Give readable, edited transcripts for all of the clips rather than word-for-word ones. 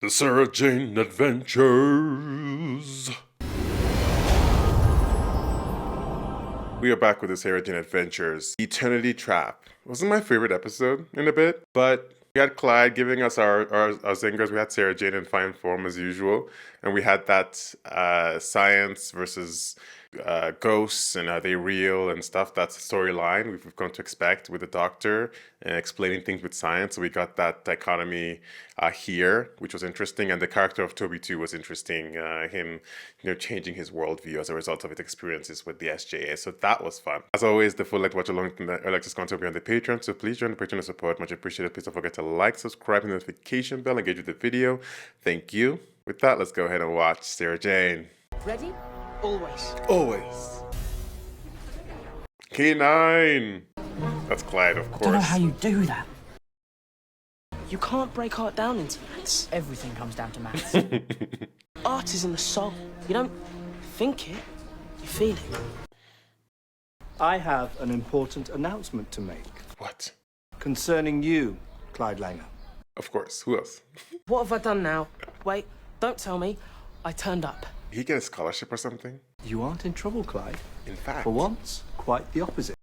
The Sarah Jane Adventures. We are back with the Sarah Jane Adventures. Eternity Trap. Wasn't my favorite episode in a bit, but we had Clyde giving us our zingers. We had Sarah Jane in fine form as usual. And we had that science versus ghosts and are they real and stuff. That's the storyline we've come to expect with the Doctor and explaining things with science. So we got that dichotomy here, which was interesting. And the character of Toby too was interesting. Him, changing his worldview as a result of his experiences with the SJA. So that was fun. As always, the full length watch along Alexis content will be on the Patreon. So please join the Patreon to support. Much appreciated. Please don't forget to like, subscribe, and the notification bell. Engage with the video. Thank you. With that, let's go ahead and watch Sarah Jane. Ready? Always. Always. K9. That's Clyde, of course. I don't know how you do that. You can't break art down into maths. Everything comes down to maths. Art is in the soul. You don't think it, you feel it. I have an important announcement to make. What? Concerning you, Clyde Langer. Of course. Who else? What have I done now? Wait, don't tell me. I turned up. Did he get a scholarship or something? You aren't in trouble, Clyde. In fact. For once, quite the opposite.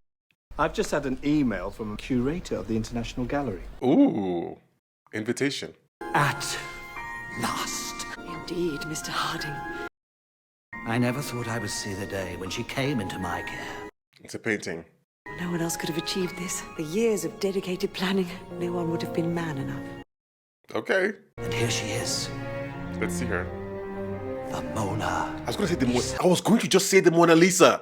I've just had an email from a curator of the International Gallery. Ooh. Invitation. At last. Indeed, Mr. Harding. I never thought I would see the day when she came into my care. It's a painting. No one else could have achieved this. The years of dedicated planning, no one would have been man enough. Okay. And here she is, Let's see her. the Mona. I was going to just say the Mona Lisa.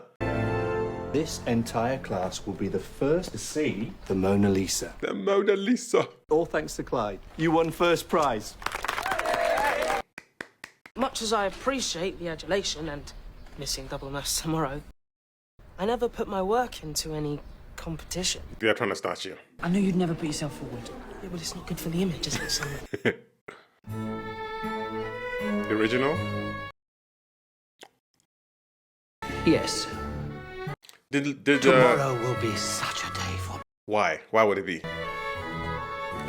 This entire class will be the first to see the Mona Lisa. The Mona Lisa. All thanks to Clyde. You won first prize. Much as I appreciate the adulation and missing double maths tomorrow, I never put my work into any competition. They are trying to snatch you. I knew you'd never put yourself forward. Yeah, well, it's not good for the image, is it, son? The original? Yes, Did tomorrow will be such a day for me. Why? Why would it be?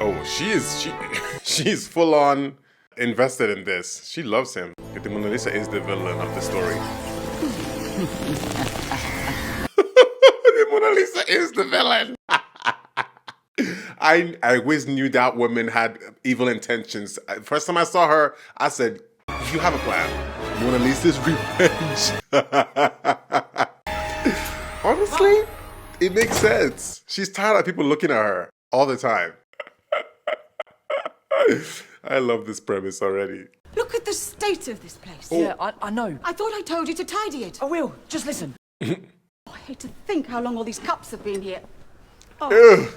Oh, she's full on invested in this. She loves him. The Mona Lisa is the villain of the story. The Mona Lisa is the villain. I always knew that woman had evil intentions. First time I saw her, I said, "You have a plan." Mona Lisa's revenge. Honestly, it makes sense. She's tired of people looking at her all the time. I love this premise already. Look at the state of this place. Yeah, I know. I thought I told you to tidy it. I will. Just listen. I hate to think how long all these cups have been here. Ugh.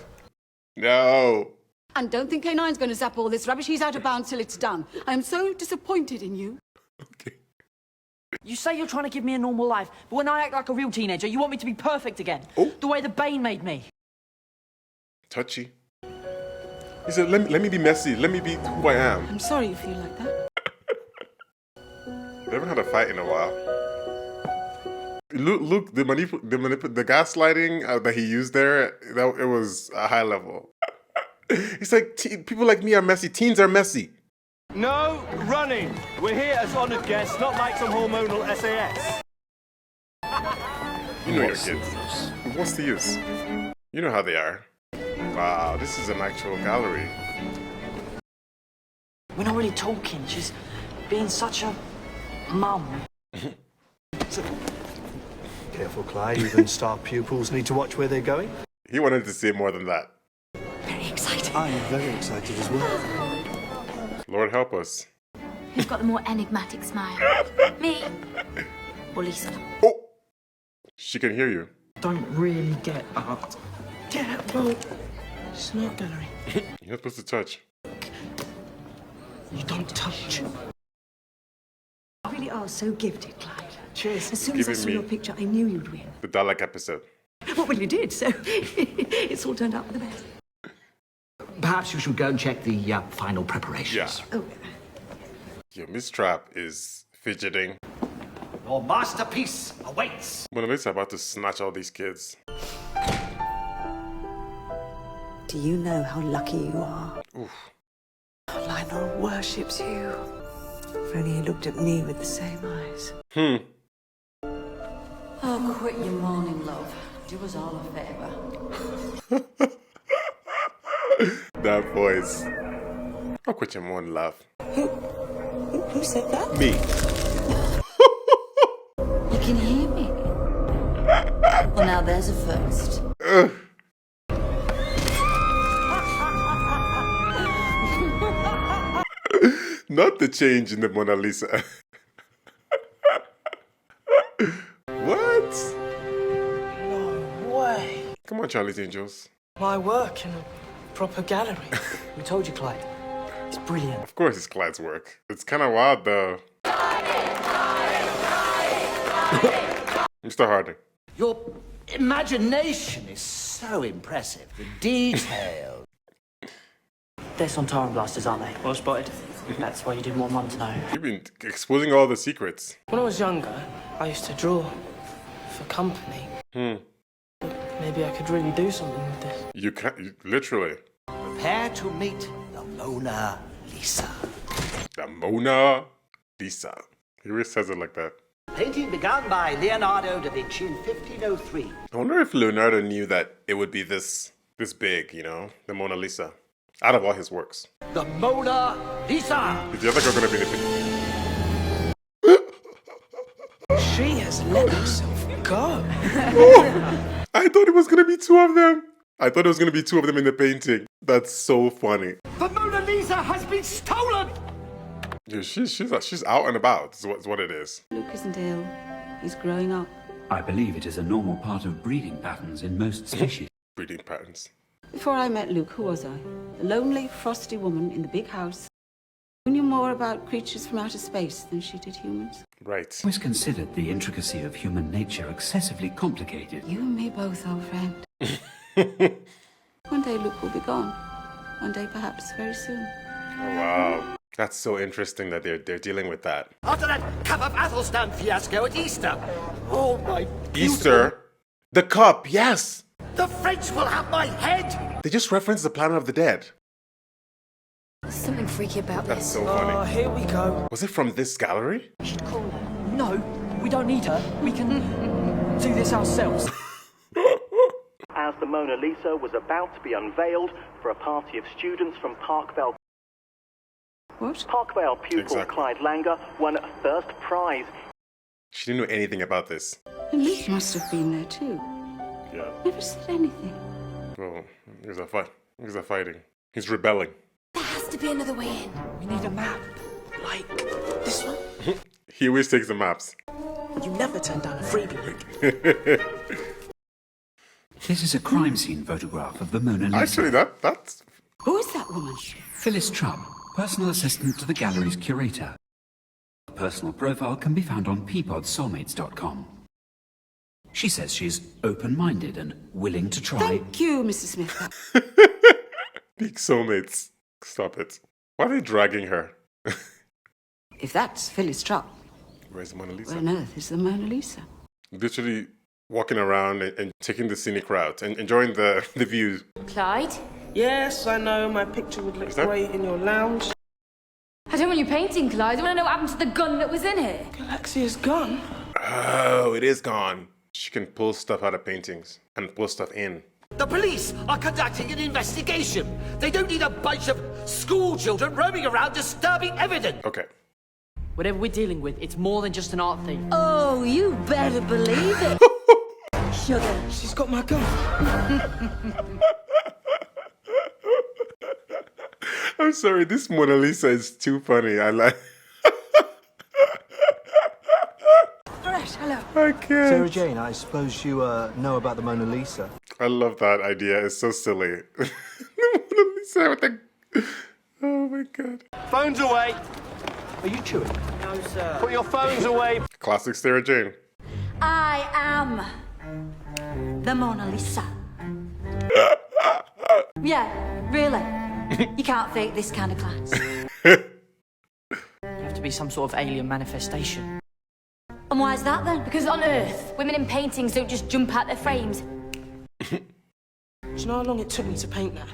No. And don't think K9's going to zap all this rubbish. He's out of bounds till it's done. I am so disappointed in you. Okay. You say you're trying to give me a normal life, but when I act like a real teenager, you want me to be perfect again. Oh. The way the Bane made me. Touchy. He said, let me be messy. Let me be who I am. I'm sorry you feel like that. They haven't had a fight in a while. Luke, the gaslighting that he used there, it was a high level. He's like, people like me are messy. Teens are messy. No running. We're here as honoured guests, not like some hormonal SAS. You know your kids. What's the use? You know how they are. Wow, this is an actual gallery. We're not really talking. She's being such a mum. Careful, Clyde. Even star pupils need to watch where they're going. He wanted to say more than that. Very exciting. I am very excited as well. Lord help us. Who's got the more enigmatic smile? Me or Lisa? Oh! She can hear you. Don't really get art. Yeah, well, it's an art gallery. You're not supposed to touch. You don't touch. You really are so gifted, Clyde. Cheers. As soon as I Giving saw me- your picture, I knew you'd win. The Dalek episode. Well, you did, so it's all turned out for the best. Perhaps you should go and check the final preparations. Yeah. Oh, Yo, Miss Trap is fidgeting. Your masterpiece awaits. Mona Lisa about to snatch all these kids. do you know how lucky you are? Oof. Lionel worships you. If only he looked at me with the same eyes. Oh, quit your mourning, love. Do us all a favour. That voice. I'll quit your morning laugh. Who said that? Me. You can hear me? Well, now there's a first. Not the change in the Mona Lisa. What? No way. Come on, Charlie's Angels. My work in a proper gallery. We told you, Clyde. It's brilliant. Of course it's Clyde's work. It's kind of wild, though. Mr. Harding. Your imagination is so impressive. The detail. They're Sontaran blasters, aren't they? Well spotted. That's why you didn't want Mum to know. You've been exposing all the secrets. When I was younger, I used to draw for company. Maybe I could really do something with this. You can't, literally. Prepare to meet the Mona Lisa. The Mona Lisa. He really says it like that. Painting begun by Leonardo da Vinci in 1503. I wonder if Leonardo knew that it would be this big, you know? The Mona Lisa. Out of all his works. The Mona Lisa! Is the other girl gonna be in the She has let herself go. I thought it was gonna be two of them. I thought it was gonna be two of them in the painting. That's so funny. The Mona Lisa has been stolen! Yeah, she's out and about. Is what it is. Luke isn't ill. He's growing up. I believe it is a normal part of breeding patterns in most species. Breeding patterns. Before I met Luke, who was I? A lonely, frosty woman in the big house who knew more about creatures from outer space than she did humans. Right. I always considered the intricacy of human nature excessively complicated. You and me both, old friend. One day Luke will be gone. One day, perhaps, very soon. Oh, wow. That's so interesting that they're dealing with that. After that cup of Athelstan fiasco at Easter. Oh my... Easter? The cup, yes! The French will have my head! They just referenced the Planet of the Dead. There's something freaky about That's this. so Oh, funny. here we go. Was it from this gallery? We should call her. No, we don't need her. We can do this ourselves. As the Mona Lisa was about to be unveiled for a party of students from Parkvale. What? Parkvale pupil Exactly. Clyde Langer won first prize. She didn't know anything about this. And Luke must have been there too. Yeah. Never said anything. Well, here's a fight. Here's a fighting. He's rebelling. There has to be another way in. We need a map. Like this one? He always takes the maps. You never turn down a freebie, Luke. This is a crime scene photograph of the Mona Lisa. Actually, that's... Who is that woman? Phyllis Trupp, personal assistant to the gallery's curator. Her personal profile can be found on peapodsoulmates.com. She says she's open-minded and willing to try... Thank you, Mrs. Smith. Big soulmates. Stop it. Why are they dragging her? If that's Phyllis Trupp, Where's the Mona Lisa? where on earth is the Mona Lisa? Literally walking around and taking the scenic route and enjoying the views. Clyde? Yes, I know my picture would look Is that- great in your lounge. I don't want you painting, Clyde. I want to know what happened to the gun that was in here. Galaxia's gone. Oh, it is gone. She can pull stuff out of paintings and pull stuff in. The police are conducting an investigation. They don't need a bunch of school children roaming around disturbing evidence. Okay. Whatever we're dealing with, it's more than just an art thing. Oh, you better believe it. Sugar. She's got my gun. I'm sorry, this Mona Lisa is too funny. I like... Fresh, hello. I can't. Sarah Jane, I suppose you know about the Mona Lisa. I love that idea. It's so silly. The Mona Lisa with the... Oh my god. Phones away. Are you chewing? No, sir. Put your phones away. Classic Sarah Jane. I am the Mona Lisa. Yeah, really. You can't fake this kind of class. You have to be some sort of alien manifestation. And why is that then? Because on Earth, women in paintings don't just jump out their frames. Do you know how long it took me to paint that?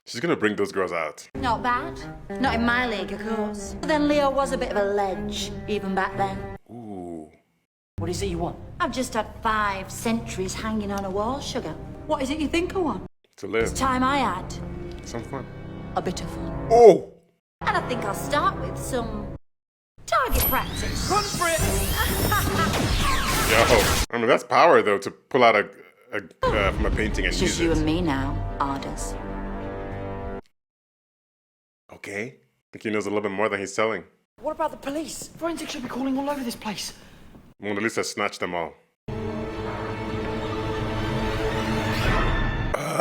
She's gonna bring those girls out. Not bad. Not in my league, of course. But then Leo was a bit of a ledge, even back then. Ooh. What is it you want? I've just had 5 centuries hanging on a wall, sugar. What is it you think I want? To live. It's time I had. Some fun. A bit of fun. Oh! And I think I'll start with some target practice. Run for it! Yo. I mean, that's power, though, to pull out from a painting and It's use just you it. and me now, Arders. Okay. I think he knows a little bit more than he's telling. What about the police? Forensics should be calling all over this place. Mona Lisa snatched them all.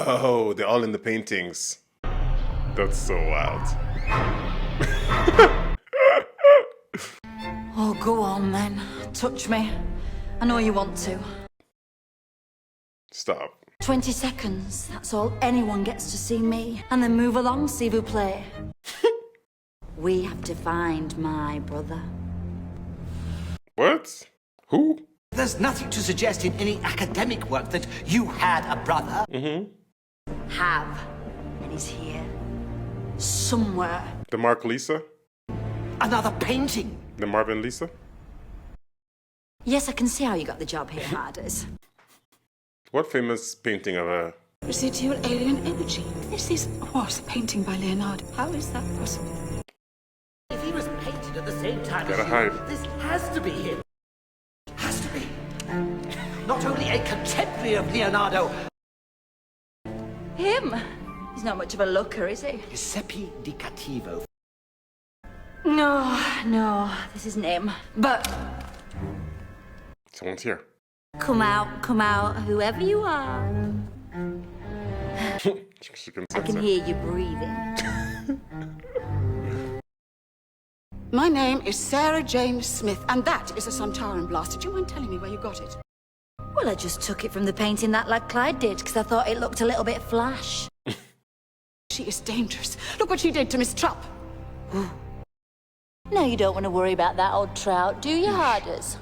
Oh, they're all in the paintings. That's so wild. Oh, go on then. Touch me. I know you want to. Stop. 20 seconds. That's all anyone gets to see me. And then move along, s'il vous plaît. We have to find my brother. What? Who? There's nothing to suggest in any academic work that you had a brother. Have. And he's here. Somewhere. The Mark Lisa? Another painting. The Marvin Lisa? Yes, I can see how you got the job here, Harders. What famous painting of a... Residual alien energy. This is, of course, a painting by Leonardo. How is that possible? If he was painted at the same time Gotta as hide. you, this has to be him. Has to be. Not only a contemporary of Leonardo. Him? He's not much of a looker, is he? Giuseppe di Cattivo. No, this isn't him. But Someone's here. come out, whoever you are. She can I sense can it. hear you breathing. My name is Sarah Jane Smith, and that is a Santaran blaster. Do you mind telling me where you got it? Well, I just took it from the painting that lad Clyde did, because I thought it looked a little bit flash. She is dangerous. Look what she did to Miss Trupp. No, you don't want to worry about that old trout, do you, Harders?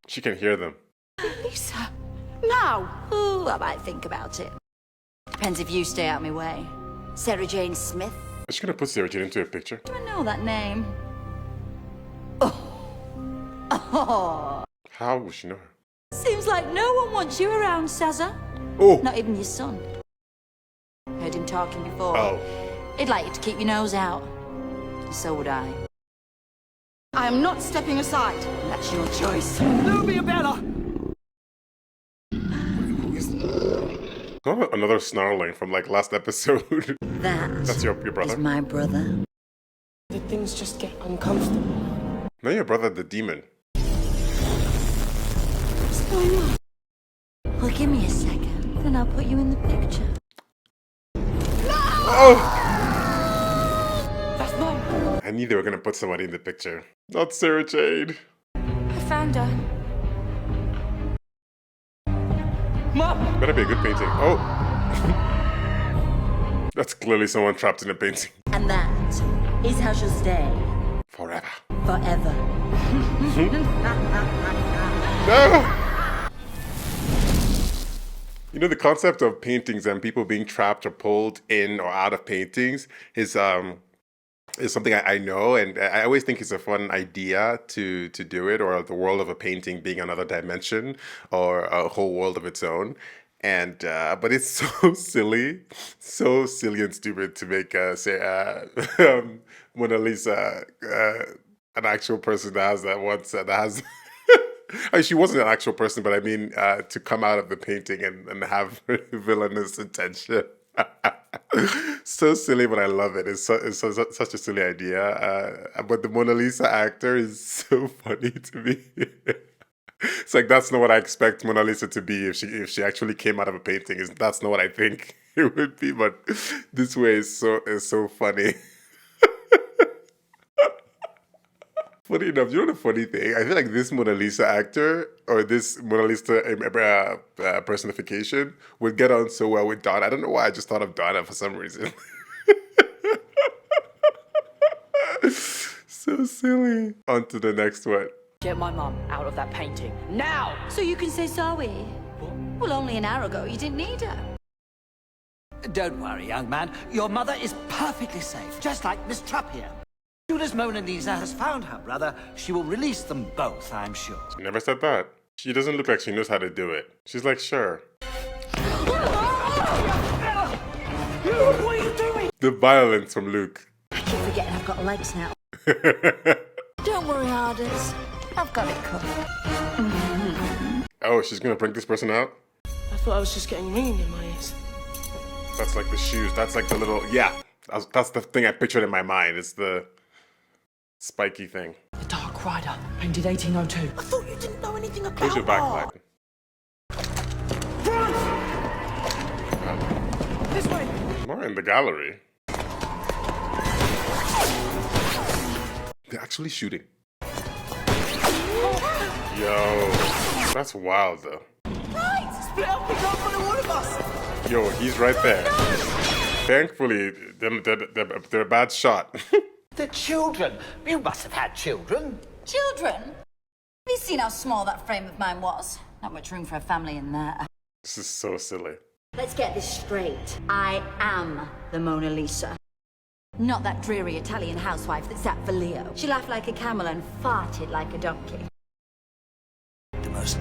She can hear them. Lisa, now. Ooh, I might think about it. Depends if you stay out of my way. Sarah Jane Smith. Is she gonna put Sarah Jane into a picture? Do I know that name? Oh. How would she know her? Seems like no one wants you around, Sazza. Oh! Not even your son. Heard him talking before. Oh. He'd like you to keep your nose out. So would I. I am not stepping aside. That's your choice. Nubia Bella! Not another snarling from like last episode. That's your brother? Is my brother. Did things just get uncomfortable? No, your brother, the demon. What's going on? Well, give me a second, then I'll put you in the picture. Oh! That's Mom. I knew they were gonna put somebody in the picture. Not Sarah Jane. I found her. Mom! Better be a good painting. Oh! That's clearly someone trapped in a painting. And that is how she'll stay. Forever. Forever. No! You know, the concept of paintings and people being trapped or pulled in or out of paintings is something I know, and I always think it's a fun idea to do it, or the world of a painting being another dimension or a whole world of its own. And but it's so silly and stupid to make Mona Lisa an actual person that has that once that has. I mean, she wasn't an actual person, but I mean to come out of the painting and have villainous intention. So silly, but I love it. It's such a silly idea. But the Mona Lisa actor is so funny to me. It's like, that's not what I expect Mona Lisa to be if she actually came out of a painting. That's not what I think it would be. But this way is so funny. Funny enough, you know the funny thing? I feel like this Mona Lisa actor or this Mona Lisa personification would get on so well with Donna. I don't know why I just thought of Donna for some reason. So silly. On to the next one. Get my mum out of that painting. Now! So you can say sorry. Well, only an hour ago you didn't need her. Don't worry, young man. Your mother is perfectly safe, just like Miss Trupp here. As soon as Mona Lisa has found her brother, she will release them both, I'm sure. She never said that. She doesn't look like she knows how to do it. She's like, sure. What are you doing? The violence from Luke. I keep forgetting I've got legs now. Don't worry, Harders. I've got it covered. Oh, she's gonna bring this person out? I thought I was just getting ringing in my ears. That's like the shoes. That's like the little... Yeah. That's the thing I pictured in my mind. It's the spiky thing. The Dark Rider, painted 1802. I thought you didn't know anything about Where's your art. backlight? Run! This way! More in the gallery. They're actually shooting. Yo, that's wild though. Right! Split up, we can't follow all of us! Yo, he's right there. Thankfully, they're a bad shot. The children. You must have had children. Children? Have you seen how small that frame of mine was? Not much room for a family in there. This is so silly. Let's get this straight. I am the Mona Lisa. Not that dreary Italian housewife that sat for Leo. She laughed like a camel and farted like a donkey. The most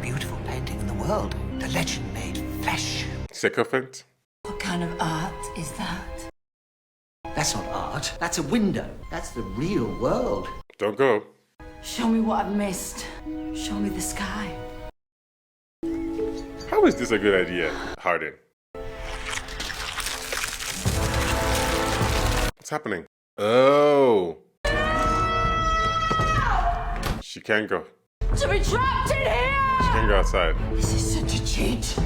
beautiful painting in the world. The legend made flesh. Sycophant? What kind of art is that? That's not art. That's a window. That's the real world. Don't go. Show me what I've missed. Show me the sky. How is this a good idea, Harding? What's happening? Oh. She can't go. To be trapped in here! She can't go outside. This is such a cheat.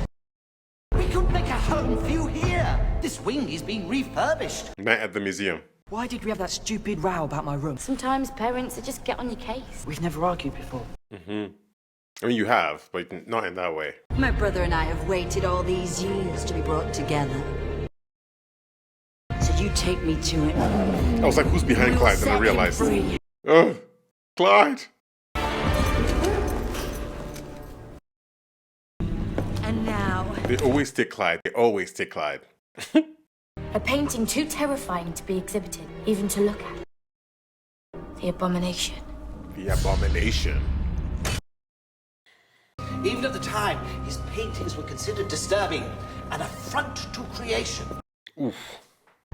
We could make a home for you here. This wing is being refurbished. Night at the museum. Why did we have that stupid row about my room? Sometimes parents just get on your case. We've never argued before. I mean, you have, but not in that way. My brother and I have waited all these years to be brought together. So you take me to it. I was like, who's behind Clyde? Then I realized. Free. Oh, Clyde. And now... They always take Clyde. They always take Clyde. A painting too terrifying to be exhibited, even to look at. The Abomination. The Abomination. Even at the time, his paintings were considered disturbing, an affront to creation. Oof.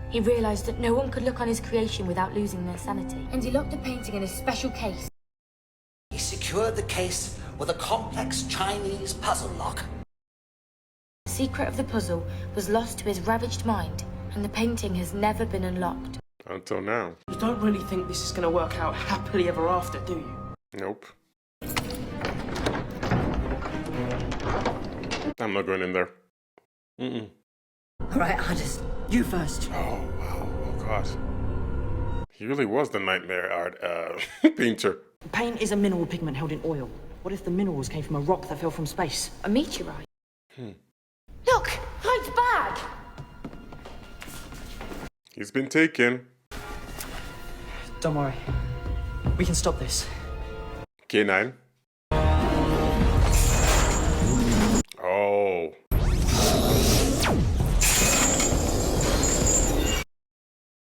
He realised that no one could look on his creation without losing their sanity. And he locked the painting in a special case. He secured the case with a complex Chinese puzzle lock. The secret of the puzzle was lost to his ravaged mind, and the painting has never been unlocked. Until now. You don't really think this is going to work out happily ever after, do you? Nope. I'm not going in there. All right, Hardest, you first. Oh, wow. Oh, God. He really was the nightmare art painter. Paint is a mineral pigment held in oil. What if the minerals came from a rock that fell from space? A meteorite. Look! Hyde's bag! He's been taken. Don't worry. We can stop this. K9. Oh.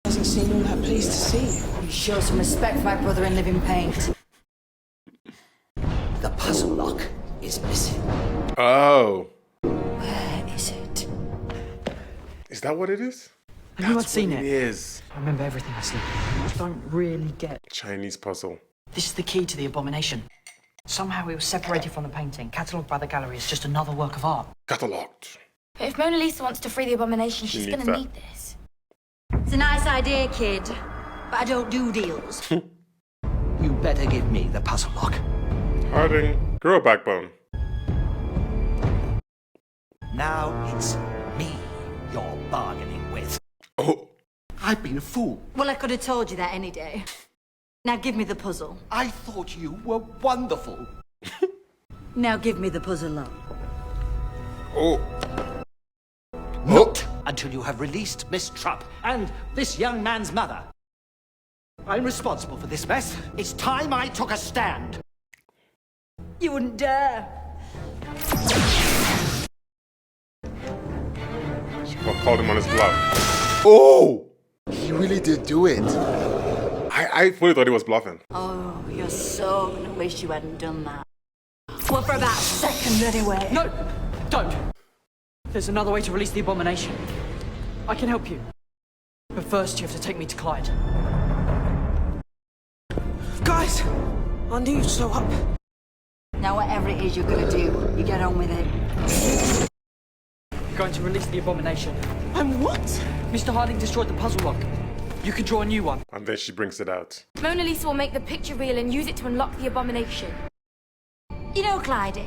Doesn't seem all that pleased to see you. You show some respect for my brother in living paint. The puzzle lock is missing. Oh. Where is it? Is that what it is? I knew I'd seen It it. is. I remember everything I see. I just don't really get. Chinese puzzle. This is the key to the Abomination. Somehow it was separated from the painting, catalogued by the gallery as just another work of art. Catalogued. But if Mona Lisa wants to free the Abomination, she's needs gonna that. need this. It's a nice idea, kid. But I don't do deals. You better give me the puzzle lock. Harding. Grow a backbone. Now it's me you're bargaining with. Oh. I've been a fool. Well, I could have told you that any day. Now give me the puzzle. I thought you were wonderful. Now give me the puzzle lock. Oh. Not until you have released Miss Trupp and this young man's mother. I'm responsible for this mess. It's time I took a stand. You wouldn't dare. Or called him on his bluff. Oh! He really did do it. I fully thought he was bluffing. Oh, you're so gonna wish you hadn't done that. Well, for about a second anyway. No, don't. There's another way to release the abomination. I can help you. But first, you have to take me to Clyde. Guys, I knew you'd show up. Now, whatever it is you're gonna do, you get on with it. You're going to release the abomination. And what? Mr. Harding destroyed the puzzle lock. You can draw a new one. And then she brings it out. Mona Lisa will make the picture real and use it to unlock the abomination. You know, Clyde,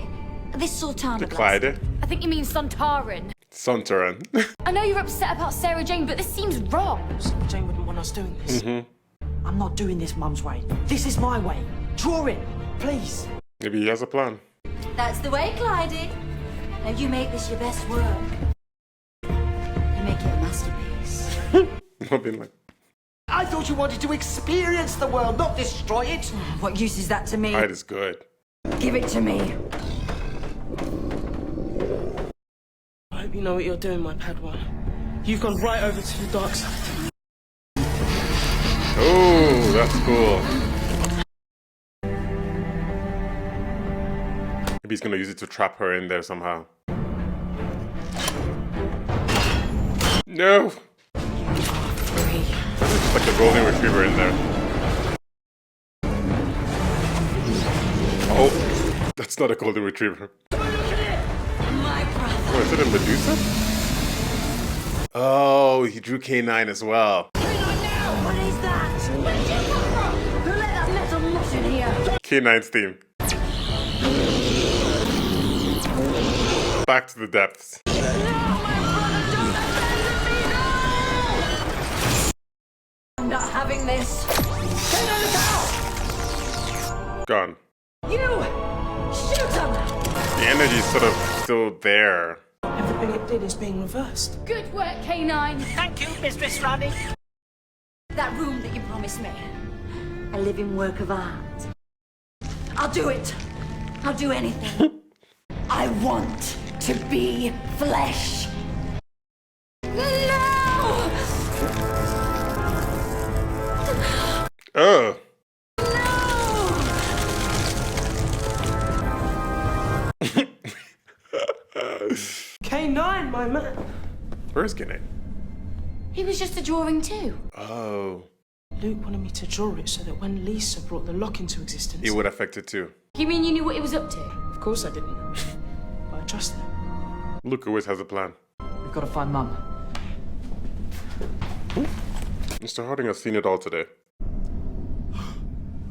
this Sultana. The Clyde? I think you mean Sontaran. Sontaran. I know you're upset about Sarah Jane, but this seems wrong. Sarah Jane wouldn't want us doing this. I'm not doing this Mum's way. This is my way. Draw it, please. Maybe he has a plan. That's the way, Clyde. Now you make this your best work. You make it a masterpiece. Not being like, I thought you wanted to experience the world, not destroy it. What use is that to me? Clyde is good. Give it to me. I hope you know what you're doing, my Padawan. You've gone right over to the dark side. Oh, that's cool. Maybe he's gonna use it to trap her in there somehow. No! It's like a golden retriever in there. Oh, that's not a golden retriever. Oh, is it a Medusa? Oh, he drew K9 as well. What is that? Where did you come from? Who let that metal mush in here? K9's theme. Back to the depths. I'm not having this. Gone. You shoot him. The energy's sort of still there. Everything it did is being reversed. Good work, K9. Thank you, Mistress Ronnie. That room that you promised me. A living work of art. I'll do it. I'll do anything. I want to be flesh. No! Oh. K9, my man. Where's K9? He was just a drawing too. Oh. Luke wanted me to draw it so that when Lisa brought the lock into existence... It would affect it too. You mean you knew what he was up to? Of course I didn't. But I trusted him. Luke always has a plan. We've got to find Mum. Mr. Harding has seen it all today.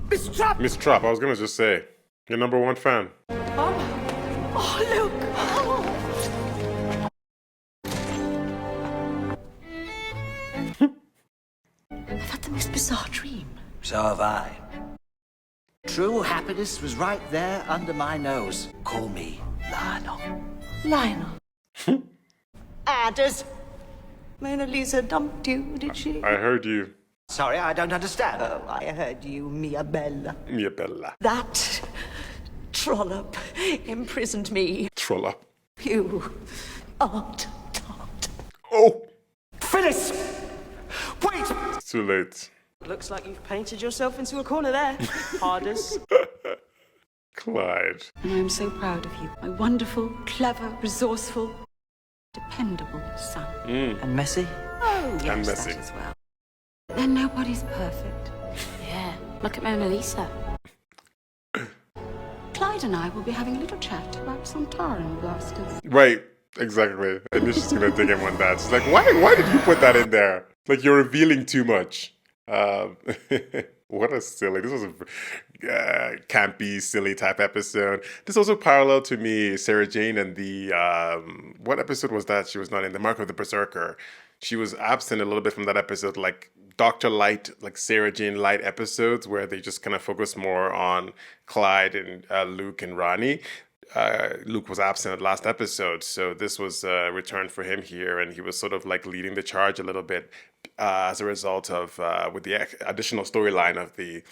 Miss Trapp! Miss Trapp, I was gonna just say, your #1 fan. Oh, Luke! I've had the most bizarre dream. So have I. True happiness was right there under my nose. Call me Lionel. Lionel. Does Mona Lisa dumped you, did she? I heard you. Sorry, I don't understand. Oh, I heard you, Mia Bella. Mia Bella. That trollop imprisoned me. Troll up. You aren't taught. Oh! Phyllis! Wait! It's too late. Looks like you've painted yourself into a corner there, Harders. Clyde. And I'm so proud of you. My wonderful, clever, resourceful, dependable son. And Messi? Oh, yes, And that messy. as well. Then nobody's perfect. Yeah, look at Mona Lisa. Clyde and I will be having a little chat about Sontaran blasters. Right, exactly. I knew she's gonna dig him on that. She's like, why did you put that in there? Like, you're revealing too much. What a silly, this was a campy, silly type episode. This also parallel to me, Sarah Jane and the, what episode was that she was not in? The Mark of the Berserker. She was absent a little bit from that episode, like Dr. Light, like Sarah Jane Light episodes where they just kind of focus more on Clyde and Luke and Ronnie. Luke was absent last episode, so this was a return for him here, and he was sort of like leading the charge a little bit as a result of with the additional storyline of the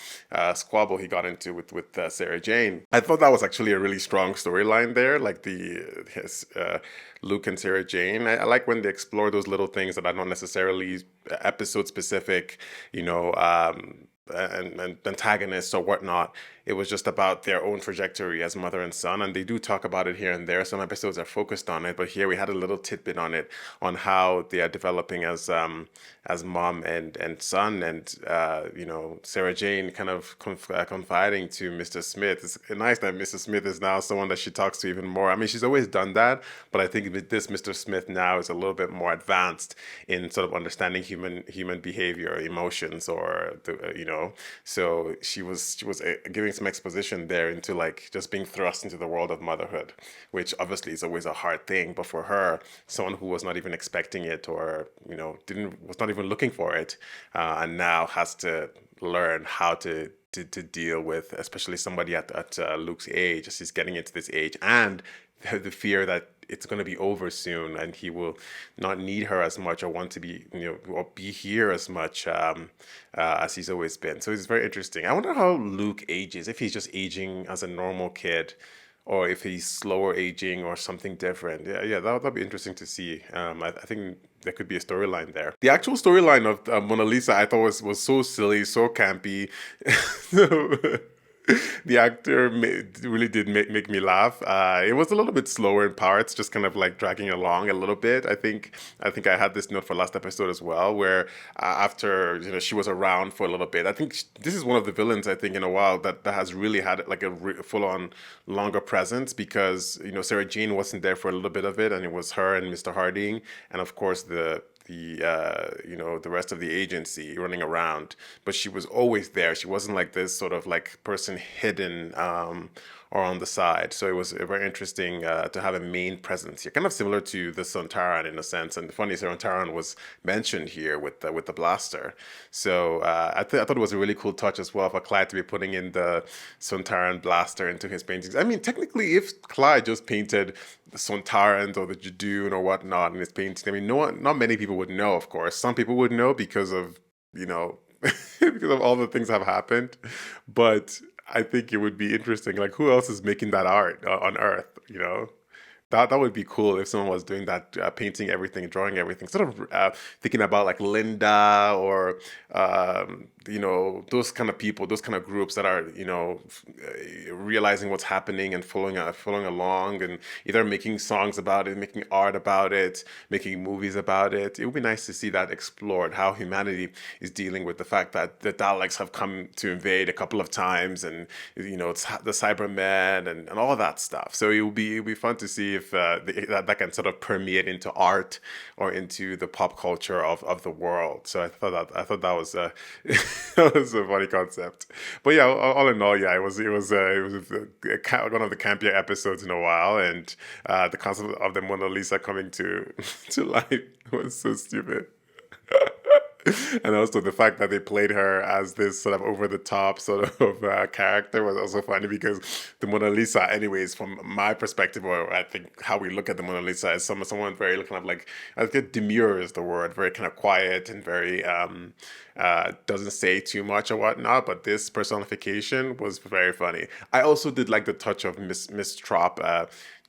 squabble he got into with Sarah Jane. I thought that was actually a really strong storyline there, like his Luke and Sarah Jane. I like when they explore those little things that are not necessarily episode specific, you know. And antagonists or whatnot. It was just about their own trajectory as mother and son, and they do talk about it here and there. Some episodes are focused on it, but here we had a little tidbit on it, on how they are developing as mom and son, and you know, Sarah Jane kind of confiding to Mr. Smith. It's nice that Mr. Smith is now someone that she talks to even more. I mean, she's always done that, but I think with this, Mr. Smith now is a little bit more advanced in sort of understanding human behavior, emotions, or you know. So she was giving some exposition there into like just being thrust into the world of motherhood, which obviously is always a hard thing. But for her, someone who was not even expecting it, or you know, was not even looking for it, and now has to learn how to deal with, especially somebody at Luke's age, as he's getting into this age, and the fear that it's going to be over soon and he will not need her as much or want to be, you know, or be here as much as he's always been. So it's very interesting. I wonder how Luke ages, if he's just aging as a normal kid or if he's slower aging or something different. Yeah, that'll be interesting to see. I think there could be a storyline there. The actual storyline of Mona Lisa I thought was so silly, so campy. The actor really did make me laugh. It was a little bit slower in parts, just kind of like dragging along a little bit. I think I had this note for last episode as well, where after, you know, she was around for a little bit. I think this is one of the villains, I think, in a while that has really had like a full-on longer presence, because, you know, Sarah Jane wasn't there for a little bit of it, and it was her and Mr. Harding, and of course the you know, the rest of the agency running around, but she was always there. She wasn't like this sort of like person hidden or on the side. So it was very interesting to have a main presence here, kind of similar to the Sontaran in a sense. And the funny Sontaran was mentioned here with the blaster. So I thought it was a really cool touch as well for Clyde to be putting in the Sontaran blaster into his paintings. I mean, technically, if Clyde just painted the Sontarans or the Jadoon or whatnot in his painting, I mean, not many people would know, of course. Some people would know because of, you know, because of all the things that have happened. But I think it would be interesting. Like, who else is making that art on Earth, you know? That would be cool if someone was doing that, painting everything, drawing everything. Sort of thinking about like Linda or, you know, those kind of people, those kind of groups that are, you know, realizing what's happening and following along, and either making songs about it, making art about it, making movies about it. It would be nice to see that explored, how humanity is dealing with the fact that the Daleks have come to invade a couple of times, and, you know, it's the Cybermen and all that stuff. So it would be fun to see if that can sort of permeate into art or into the pop culture of the world. So I thought that was that was a funny concept. But yeah, all in all, yeah, it was one of the campier episodes in a while, and the concept of the Mona Lisa coming to life was so stupid. And also the fact that they played her as this sort of over-the-top sort of character was also funny, because the Mona Lisa, anyways, from my perspective, or I think how we look at the Mona Lisa, is someone very kind of like, I think demure is the word, very kind of quiet and very doesn't say too much or whatnot, but this personification was very funny. I also did like the touch of Miss Trop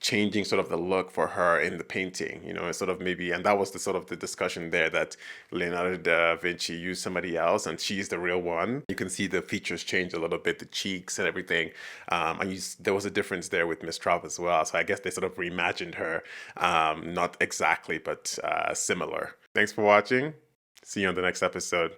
changing sort of the look for her in the painting, you know, sort of maybe, and that was the sort of the discussion there, that Leonardo da Vinci used somebody else and she's the real one. You can see the features change a little bit, the cheeks and everything, and there was a difference there with Miss Trop as well. So I guess they sort of reimagined her, not exactly, but similar. Thanks for watching. See you on the next episode.